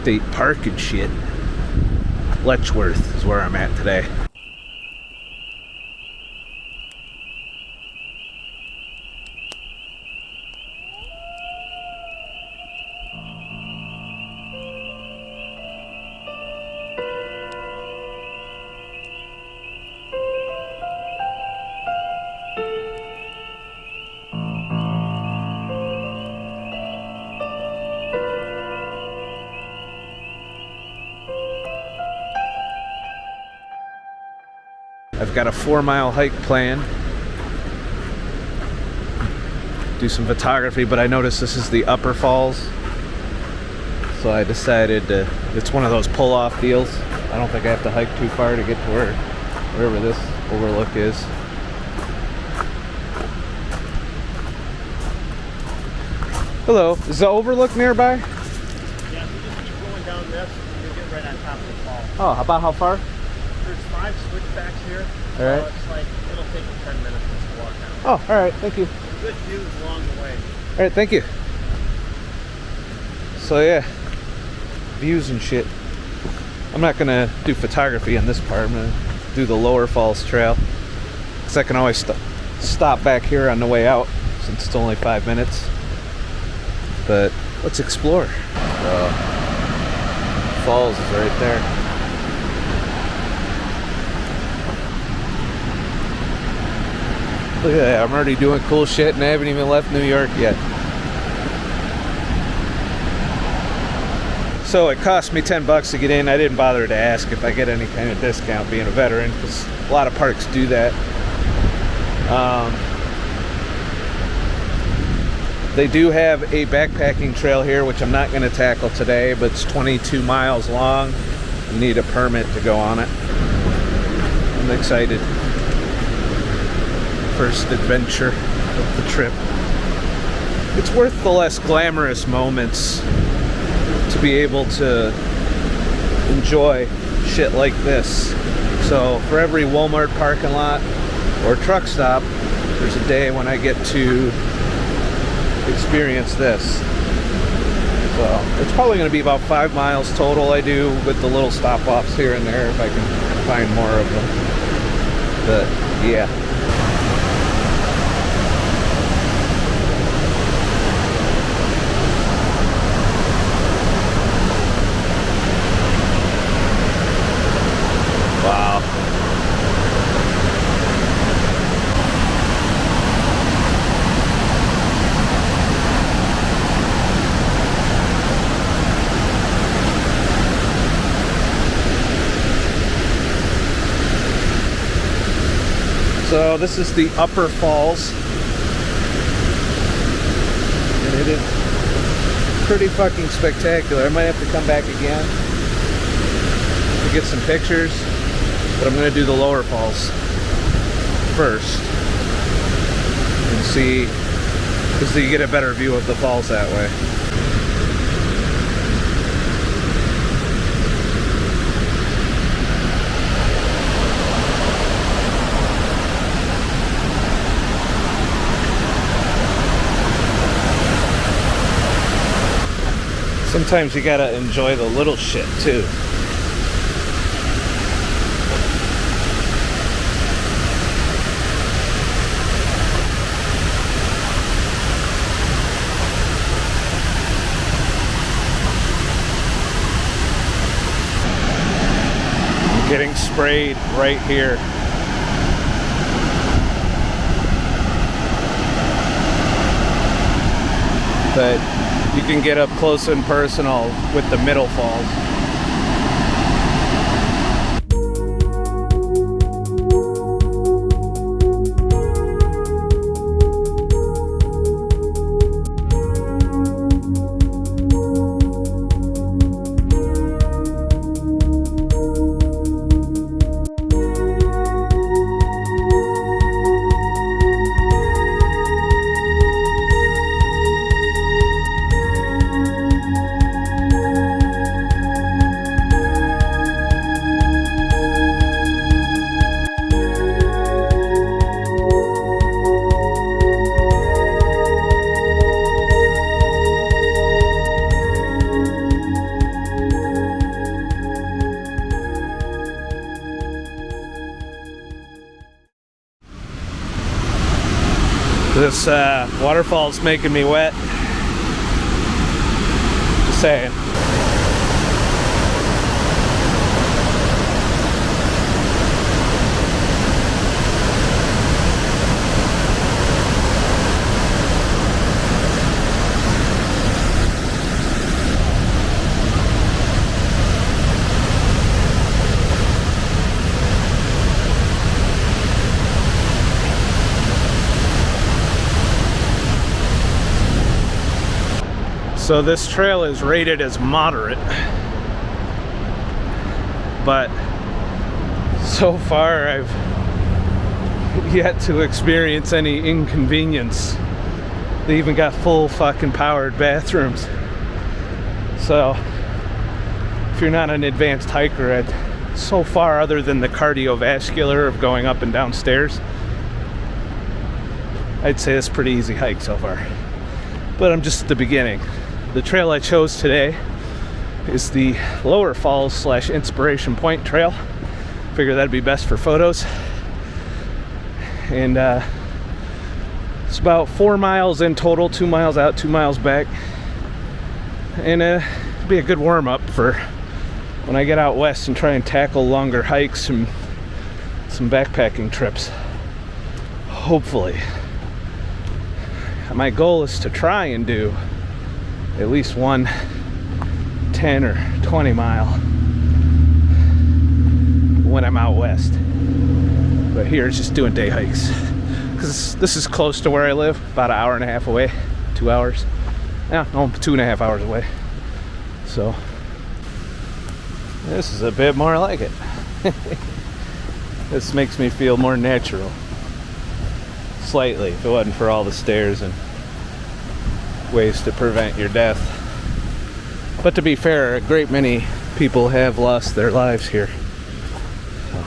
State Park and shit. Letchworth is where I'm at today. I've got a 4-mile hike planned. Do some photography, but I noticed this is the upper falls. So I decided to, it's one of those pull-off deals. I don't think I have to hike too far to get to wherever this overlook is. Hello, is the overlook nearby? Yeah, so just keep going down this and you'll get right on top of the fall. Oh, about how far? There's 5 switchbacks here. All right. So it's like, it'll take you 10 minutes just to walk down. Oh, all right, thank you. Good views along the way. All right, thank you. So yeah, views and shit. I'm not gonna do photography on this part. I'm gonna do the Lower Falls Trail, because I can always stop back here on the way out, since it's only 5 minutes. But let's explore. Falls is right there. Look at that, I'm already doing cool shit and I haven't even left New York yet. So it cost me $10 to get in. I didn't bother to ask if I get any kind of discount being a veteran, because a lot of parks do that. They do have a backpacking trail here, which I'm not going to tackle today, but it's 22 miles long. You need a permit to go on it. I'm excited. First adventure of the trip. It's worth the less glamorous moments to be able to enjoy shit like this. So for every Walmart parking lot or truck stop, there's a day when I get to experience this. So it's probably going to be about 5 miles total I do, with the little stop-offs here and there if I can find more of them. But yeah. So this is the Upper Falls, and it is pretty fucking spectacular. I might have to come back again to get some pictures, but I'm going to do the Lower Falls first and see, because you get a better view of the falls that way. Sometimes you gotta enjoy the little shit too. I'm getting sprayed right here. But you can get up close and personal with the Middle Falls. This waterfall's making me wet. Just saying. So this trail is rated as moderate, but so far I've yet to experience any inconvenience. They even got full fucking powered bathrooms. So if you're not an advanced hiker, so far other than the cardiovascular of going up and down stairs, I'd say it's a pretty easy hike so far. But I'm just at the beginning. The trail I chose today is the Lower Falls / Inspiration Point Trail. Figure that'd be best for photos. And it's about 4 miles in total, 2 miles out, 2 miles back. And it'd be a good warm-up for when I get out west and try and tackle longer hikes and some backpacking trips. Hopefully. My goal is to try and do at least one 10 or 20 mile when I'm out west. But here it's just doing day hikes. Because this is close to where I live, about an hour and a half away, 2 hours. Yeah, no, 2.5 hours away. So this is a bit more like it. This makes me feel more natural. Slightly, if it wasn't for all the stairs and ways to prevent your death. But to be fair, a great many people have lost their lives here. So.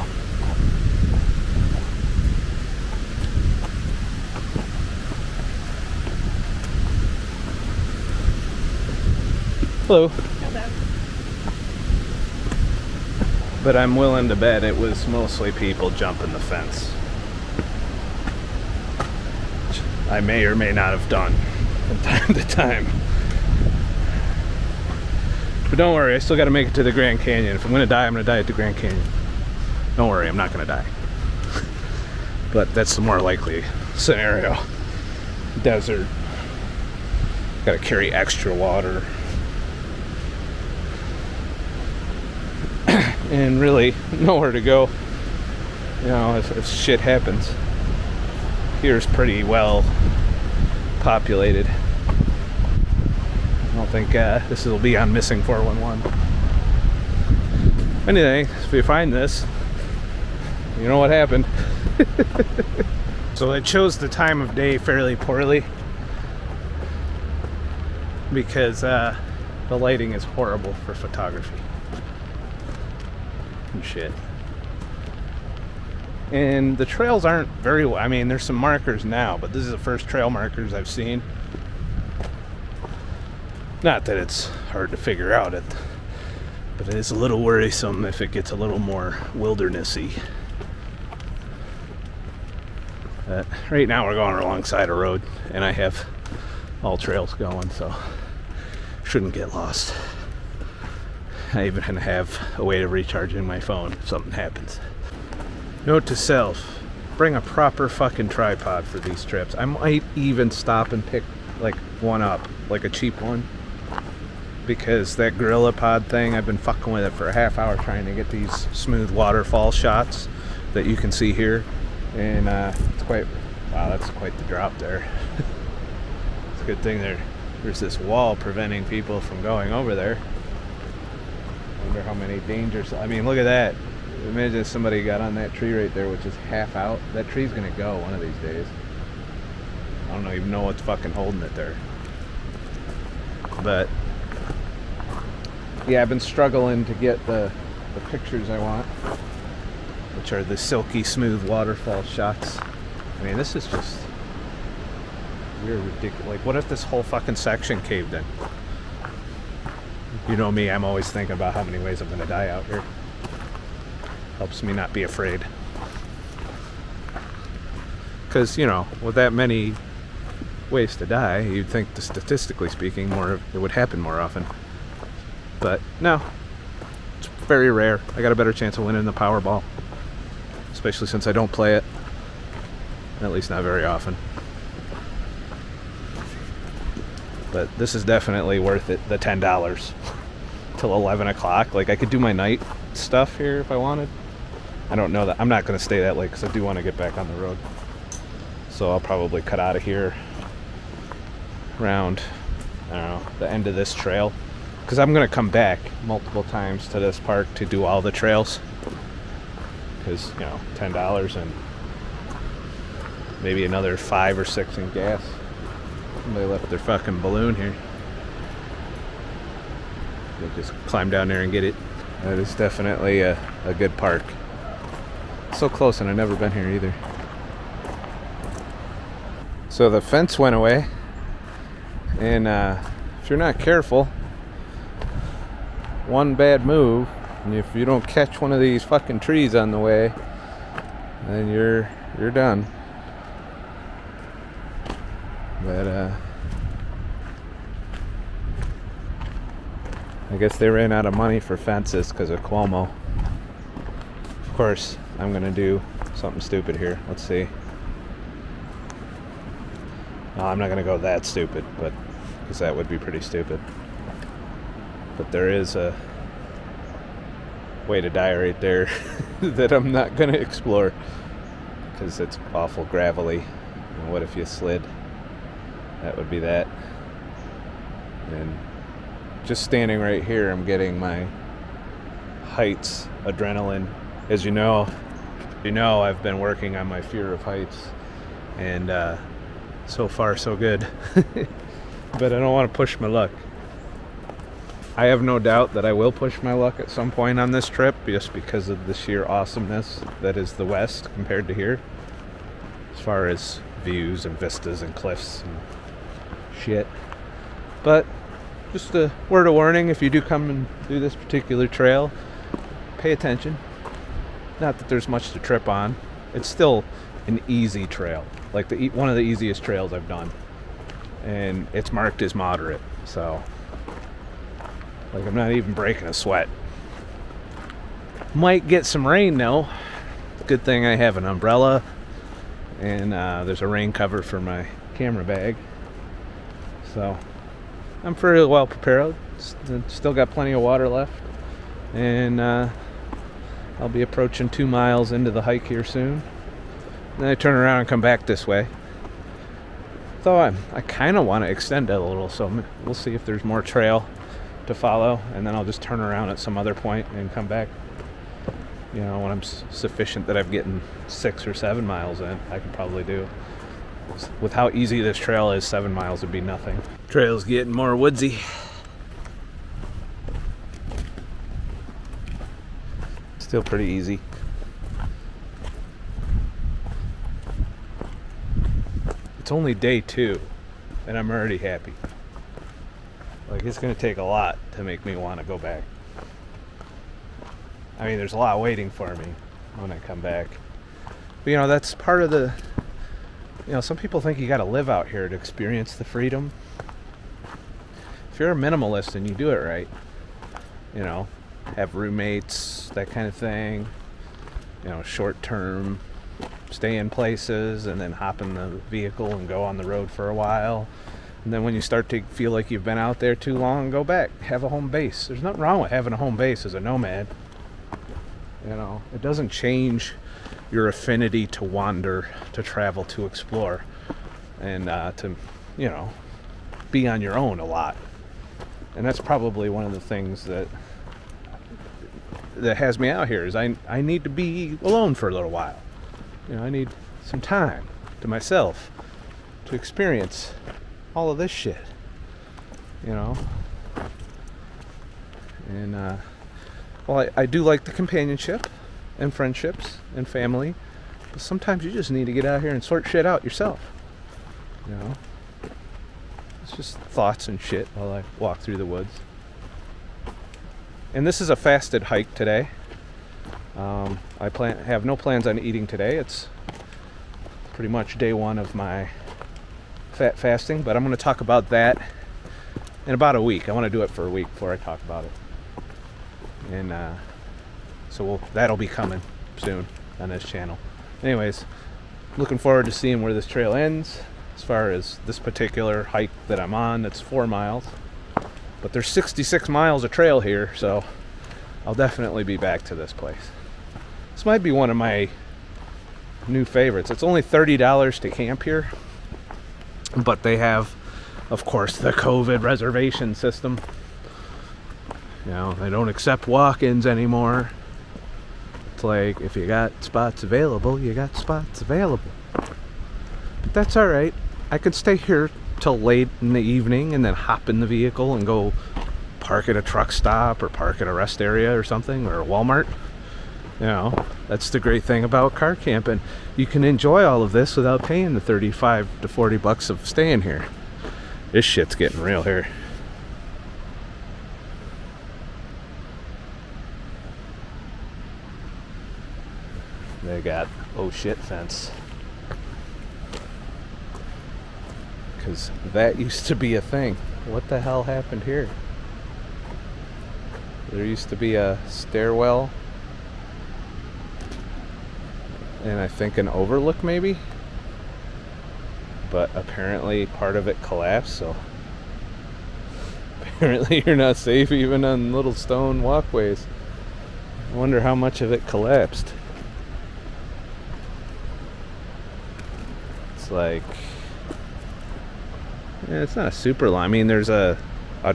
Hello. Hello. But I'm willing to bet it was mostly people jumping the fence. Which I may or may not have done from time to time. But don't worry, I still got to make it to the Grand Canyon. If I'm going to die, I'm going to die at the Grand Canyon. Don't worry, I'm not going to die. But that's the more likely scenario. Desert. Got to carry extra water. And really nowhere to go. You know, if shit happens. Here's pretty well populated. I don't think this will be on missing 411. Anything, if you find this, you know what happened. So I chose the time of day fairly poorly because the lighting is horrible for photography and shit. And the trails aren't very well. I mean, there's some markers now, but this is the first trail markers I've seen. Not that it's hard to figure out, but it is a little worrisome if it gets a little more wildernessy. Right now we're going alongside a road, and I have all trails going, so shouldn't get lost. I even have a way to recharge in my phone if something happens. Note to self, bring a proper fucking tripod for these trips. I might even stop and pick like one up, like a cheap one. Because that Gorilla Pod thing, I've been fucking with it for a half hour trying to get these smooth waterfall shots that you can see here. And it's quite, wow, that's quite the drop there. It's a good thing there's this wall preventing people from going over there. I wonder how many dangers, I mean, look at that. Imagine if somebody got on that tree right there, which is half out. That tree's gonna go one of these days. I don't even know what's fucking holding it there. But yeah, I've been struggling to get the pictures I want, which are the silky smooth waterfall shots. I mean, this is just weird, ridiculous. Like, what if this whole fucking section caved in? You know me, I'm always thinking about how many ways I'm gonna die out here. Helps me not be afraid. Because, you know, with that many ways to die. You'd think, statistically speaking, it would happen more often. But no, it's very rare. I got a better chance of winning the Powerball, especially since I don't play it, at least not very often. But this is definitely worth it, the $10 till 11 o'clock. Like, I could do my night stuff here if I wanted. I don't know that. I'm not going to stay that late because I do want to get back on the road. So I'll probably cut out of here around, I don't know, the end of this trail. Because I'm going to come back multiple times to this park to do all the trails. Because, you know, $10 and maybe another 5 or 6 in gas. Somebody left their fucking balloon here. They just climb down there and get it. That is definitely a good park. So close, and I've never been here either. So the fence went away, and if you're not careful, one bad move, and if you don't catch one of these fucking trees on the way, then you're done. But I guess they ran out of money for fences because of Cuomo. Of course, I'm gonna do something stupid here. Let's see. No, I'm not gonna go that stupid, but because that would be pretty stupid. But there is a way to die right there that I'm not gonna explore because it's awful gravelly. And what if you slid? That would be that. And just standing right here, I'm getting my heights adrenaline. As you know, I've been working on my fear of heights, and so far so good. But I don't want to push my luck. I have no doubt that I will push my luck at some point on this trip, just because of the sheer awesomeness that is the West compared to here, as far as views and vistas and cliffs and shit. But just a word of warning, if you do come and do this particular trail, pay attention. Not that there's much to trip on. It's still an easy trail, like one of the easiest trails I've done, and it's marked as moderate, so like I'm not even breaking a sweat. Might get some rain though. Good thing I have an umbrella, and there's a rain cover for my camera bag, so I'm fairly well prepared. Still got plenty of water left, and I'll be approaching 2 miles into the hike here soon. Then I turn around and come back this way. Though I kind of want to extend it a little, so we'll see if there's more trail to follow, and then I'll just turn around at some other point and come back. You know, when I'm sufficient that I've gotten 6 or 7 miles in, I could probably do. With how easy this trail is, 7 miles would be nothing. Trail's getting more woodsy. Still pretty easy. It's only day 2, and I'm already happy. Like, it's going to take a lot to make me want to go back. I mean, there's a lot waiting for me when I come back. But, you know, that's part of the... You know, some people think you got to live out here to experience the freedom. If you're a minimalist and you do it right, you know, have roommates, that kind of thing, you know, short term, stay in places and then hop in the vehicle and go on the road for a while. And then when you start to feel like you've been out there too long, go back, have a home base. There's nothing wrong with having a home base as a nomad. You know, it doesn't change your affinity to wander, to travel, to explore, and to, you know, be on your own a lot. And that's probably one of the things that has me out here, is I need to be alone for a little while. You know, I need some time to myself to experience all of this shit, you know. And well, I do like the companionship and friendships and family, but sometimes you just need to get out here and sort shit out yourself, you know. It's just thoughts and shit while I walk through the woods. And this is a fasted hike today. I have no plans on eating today. It's pretty much day 1 of my fasting, but I'm going to talk about that in about a week. I want to do it for a week before I talk about it. And so that'll be coming soon on this channel. Anyways, looking forward to seeing where this trail ends as far as this particular hike that I'm on. That's 4 miles. But there's 66 miles of trail here, so I'll definitely be back to this place. This might be one of my new favorites. It's only $30 to camp here, but they have, of course, the COVID reservation system. You know, they don't accept walk-ins anymore. It's like, if you got spots available, you got spots available. But that's all right. I could stay here till late in the evening and then hop in the vehicle and go park at a truck stop or park at a rest area or something, or a Walmart. You know, that's the great thing about car camping. You can enjoy all of this without paying the 35 to 40 bucks of staying here. This shit's getting real here. They got oh shit fence. Because that used to be a thing. What the hell happened here? There used to be a stairwell and I think an overlook maybe, but apparently part of it collapsed, so apparently you're not safe even on little stone walkways. I wonder how much of it collapsed. It's like, yeah, it's not a super long. I mean, there's a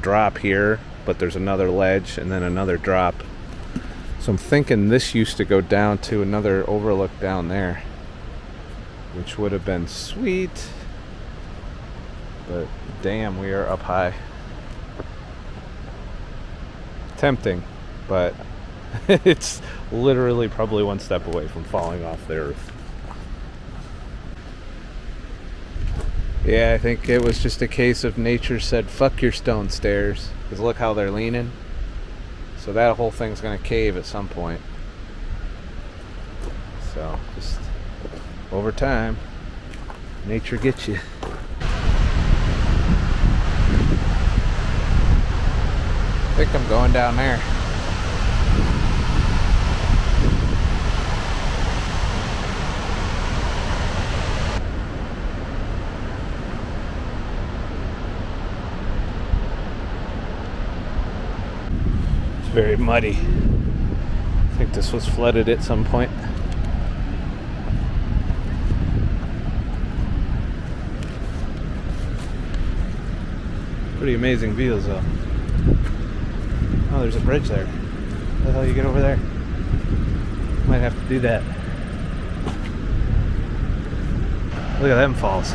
drop here, but there's another ledge and then another drop. So I'm thinking this used to go down to another overlook down there, which would have been sweet. But damn, we are up high. Tempting, but it's literally probably one step away from falling off the earth. Yeah, I think it was just a case of nature said, fuck your stone stairs, because look how they're leaning. So that whole thing's going to cave at some point. So just over time, nature gets you. I think I'm going down there. Very muddy. I think this was flooded at some point. Pretty amazing views though. Oh, there's a bridge there. How the hell you get over there? Might have to do that. Look at them falls.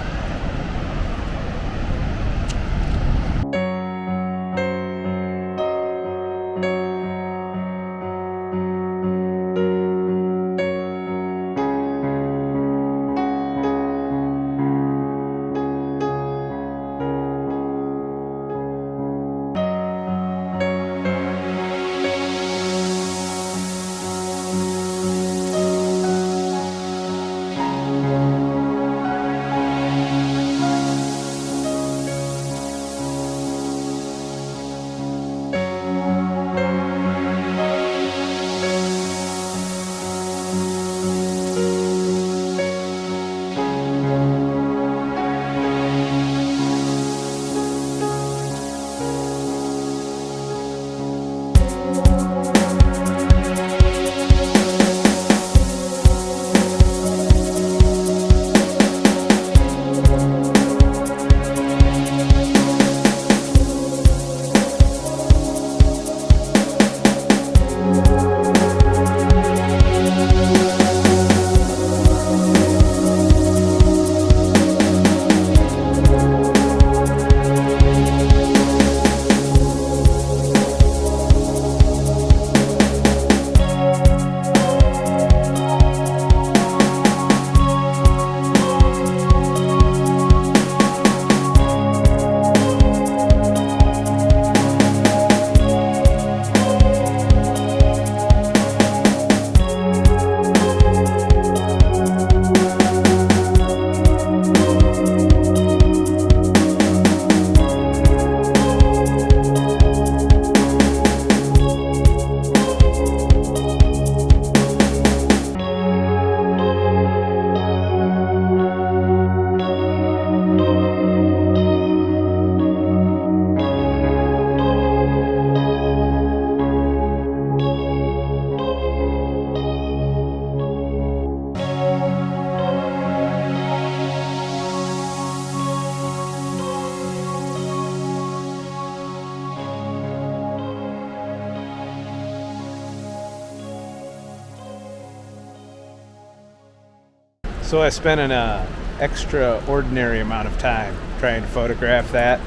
So I spent an extraordinary amount of time trying to photograph that,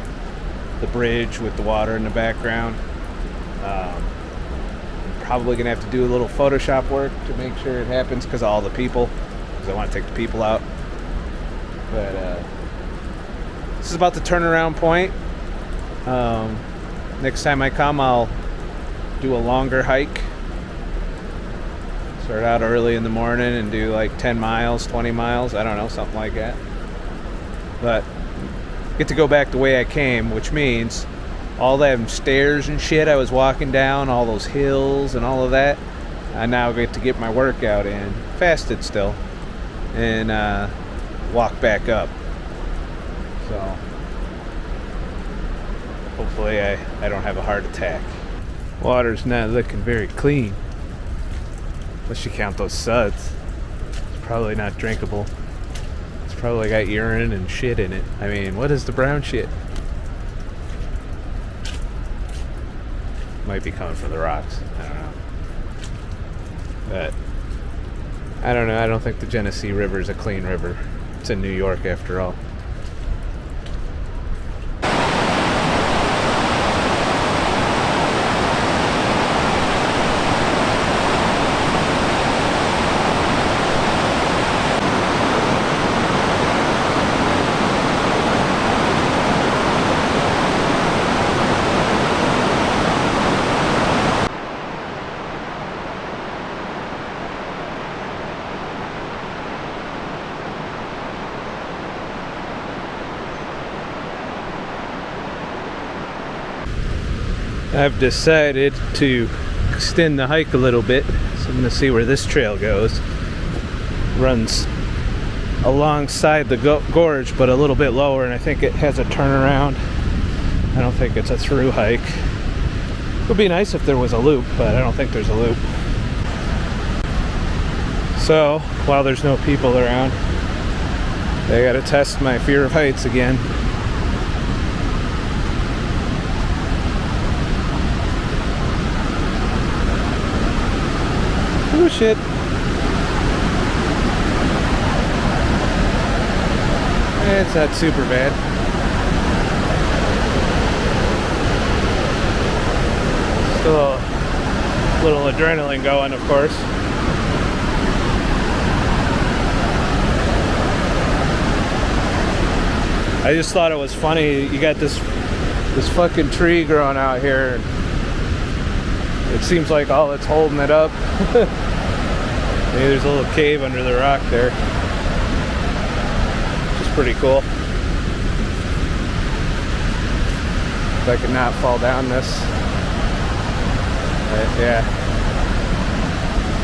the bridge with the water in the background. I'm probably gonna have to do a little Photoshop work to make sure it happens because of all the people, because I want to take the people out. But this is about the turnaround point. Next time I come, I'll do a longer hike. Start out early in the morning and do like 10 miles, 20 miles, I don't know, something like that. But get to go back the way I came, which means all them stairs and shit I was walking down, all those hills and all of that, I now get to get my workout in, fasted still, and walk back up. So hopefully I don't have a heart attack. Water's not looking very clean. Unless you count those suds. It's probably not drinkable. It's probably got urine and shit in it. I mean, what is the brown shit? Might be coming from the rocks. I don't know. But I don't know. I don't think the Genesee River is a clean river. It's in New York after all. I've decided to extend the hike a little bit, so I'm going to see where this trail goes. Runs alongside the gorge, but a little bit lower, and I think it has a turnaround. I don't think it's a through hike. It would be nice if there was a loop, but I don't think there's a loop. So, while there's no people around, I got to test my fear of heights again. Oh shit. It's not super bad. Still a little adrenaline going, of course. I just thought it was funny. You got this fucking tree growing out here. It seems like all that's holding it up. Maybe there's a little cave under the rock there. Which is pretty cool. If I could not fall down this. But yeah.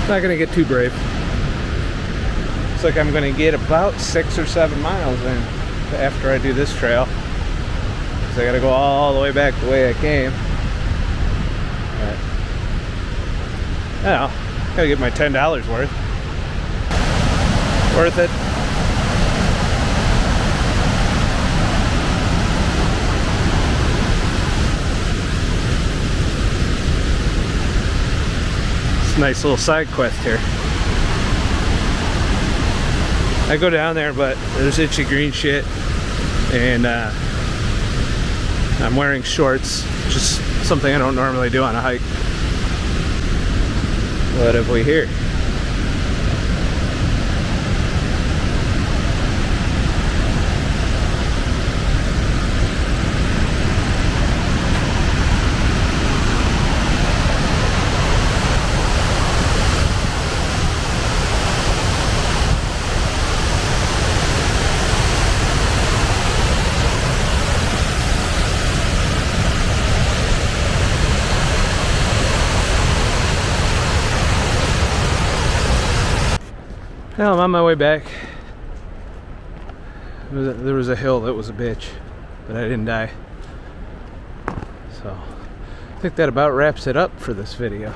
Not gonna get too brave. Looks like I'm gonna get about 6 or 7 miles in after I do this trail. Because I gotta go all the way back the way I came. But, I don't know, gotta get my $10 worth. Worth it. It's a nice little side quest here. I go down there, but there's itchy green shit, and I'm wearing shorts, just something I don't normally do on a hike. What have we here? Well, I'm on my way back. There was a hill that was a bitch, but I didn't die. So, I think that about wraps it up for this video.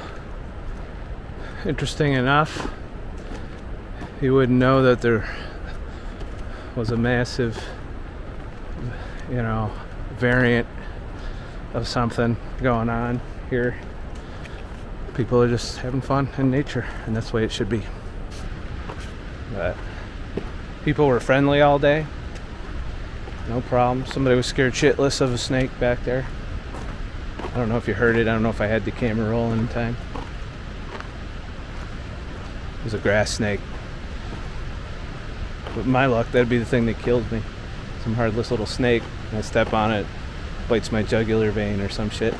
Interesting enough, you wouldn't know that there was a massive, variant of something going on here. People are just having fun in nature, and that's the way it should be. But People were friendly all day. No problem. Somebody was scared shitless of a snake back there. I don't know if you heard it. I don't know if I had the camera rolling in time. It was a grass snake. With my luck, that'd be the thing that killed me. Some heartless little snake. I step on it, bites my jugular vein or some shit.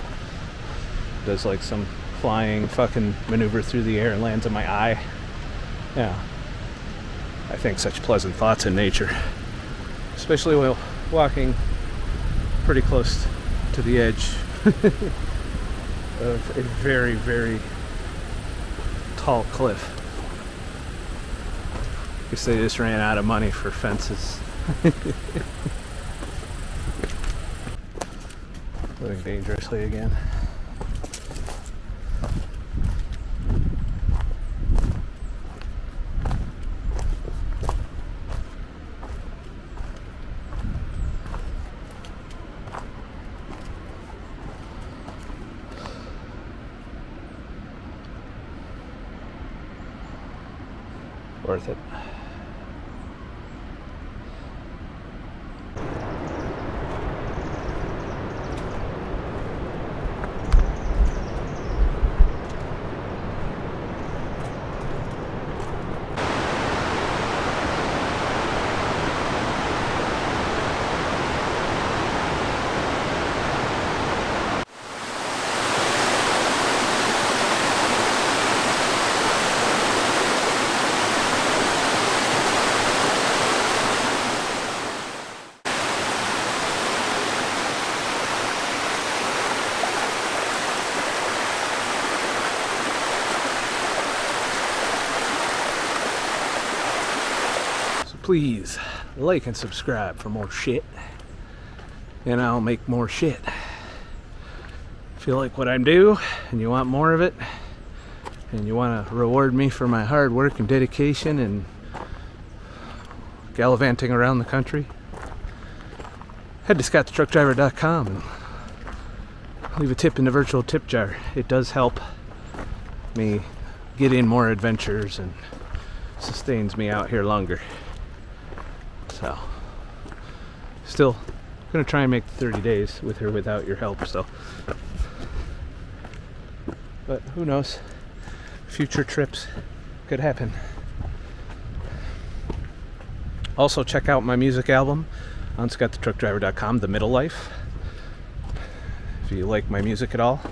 Does like some flying fucking maneuver through the air and lands in my eye. Yeah. I think such pleasant thoughts in nature. Especially while walking pretty close to the edge of a very, very tall cliff. Guess they just ran out of money for fences. Living dangerously again. Worth it. Please like and subscribe for more shit, and I'll make more shit. If you like what I do and you want more of it, and you want to reward me for my hard work and dedication and gallivanting around the country, head to ScottTheTruckDriver.com and leave a tip in the virtual tip jar. It does help me get in more adventures and sustains me out here longer. So, still gonna try and make the 30 days with or without your help, so. But who knows? Future trips could happen. Also, check out my music album on ScottTheTruckDriver.com, The Middle Life. If you like my music at all,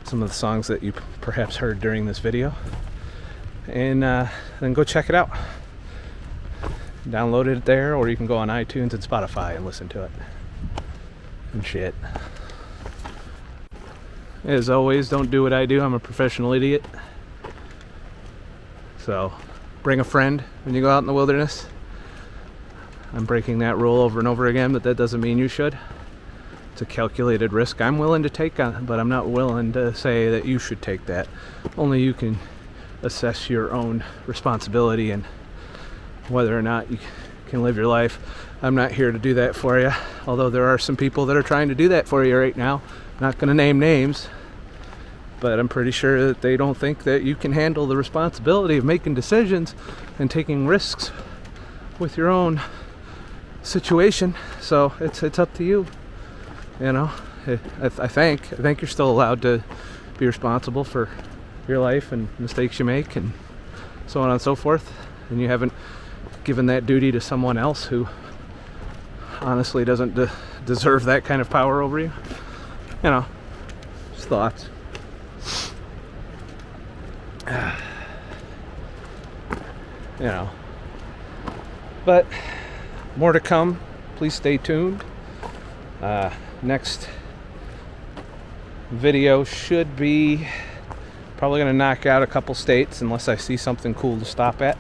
some of the songs that you perhaps heard during this video. And then go check it out. Download it there, or you can go on iTunes and Spotify and listen to it. And shit. As always, don't do what I do. I'm a professional idiot. So, bring a friend when you go out in the wilderness. I'm breaking that rule over and over again, but that doesn't mean you should. It's a calculated risk I'm willing to take on, but I'm not willing to say that you should take that. Only you can assess your own responsibility and whether or not you can live your life. I'm not here to do that for you, although there are some people that are trying to do that for you right now. I'm not going to name names, but I'm pretty sure that they don't think that you can handle the responsibility of making decisions and taking risks with your own situation. So it's up to you. You know, I think you're still allowed to be responsible for your life and mistakes you make and so on and so forth. And you haven't given that duty to someone else who honestly doesn't deserve that kind of power over you. You know, just thoughts. You know, but more to come. Please stay tuned. Next video should be probably going to knock out a couple states unless I see something cool to stop at.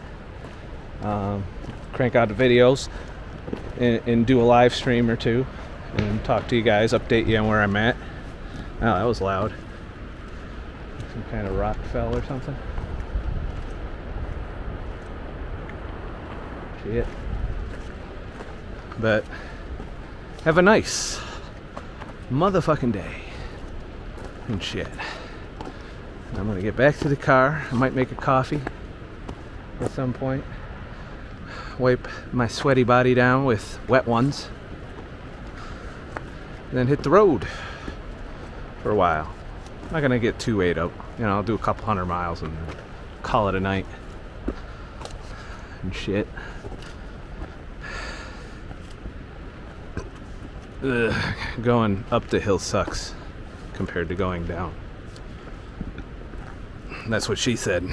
Crank out the videos and do a live stream or two and talk to you guys, update you on where I'm at. Oh, that was loud. Some kind of rock fell or something. Shit. But have a nice motherfucking day and shit. I'm gonna get back to the car. I might make a coffee at some point. wipe my sweaty body down with wet ones, and then hit the road for a while. I'm not gonna get too ate up. You know, I'll do a couple 100 miles and call it a night and shit. Ugh, going up the hill sucks compared to going down. That's what she said.